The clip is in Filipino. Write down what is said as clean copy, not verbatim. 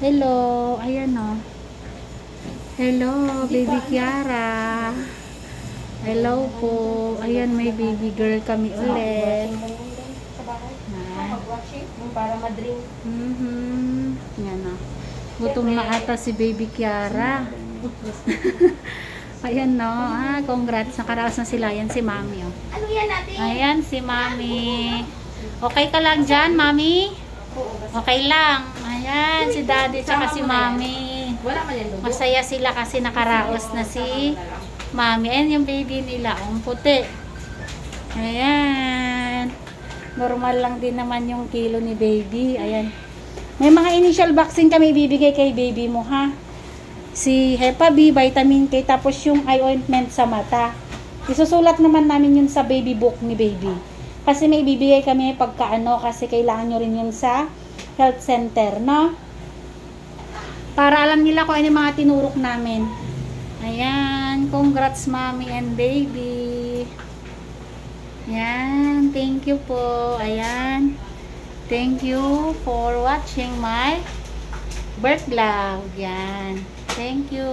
Hello, ayan o. Hello, baby Kiara. Hello po. Ayan, may baby girl kami ulit. Para madrink. Yan o. Gutom na ata si baby Kiara. Ayan no. Congrats. Nakaraos na sila. Ayan si mami o. Ano yan natin? Ayan si mami. Okay ka lang dyan, mami? Okay lang. Ayan, si daddy tsaka si mami. Wala man yan. Masaya sila kasi nakaraos na si mami. Ayan yung baby nila. Ang puti. Ayan. Normal lang din naman yung kilo ni baby. Ayan. May mga initial vaccine kami ibibigay kay baby mo, ha? Si Hepa B, vitamin K, tapos yung eye ointment sa mata. Isusulat naman namin yun sa baby book ni baby. Kasi may ibibigay kami pagkaano, kasi kailangan nyo rin yun sa health center, no? Para alam nila kung ano yung mga tinurok namin. Ayan, congrats mommy and baby. Ayan, thank you po. Ayan, thank you for watching my birth vlog. Ayan, thank you.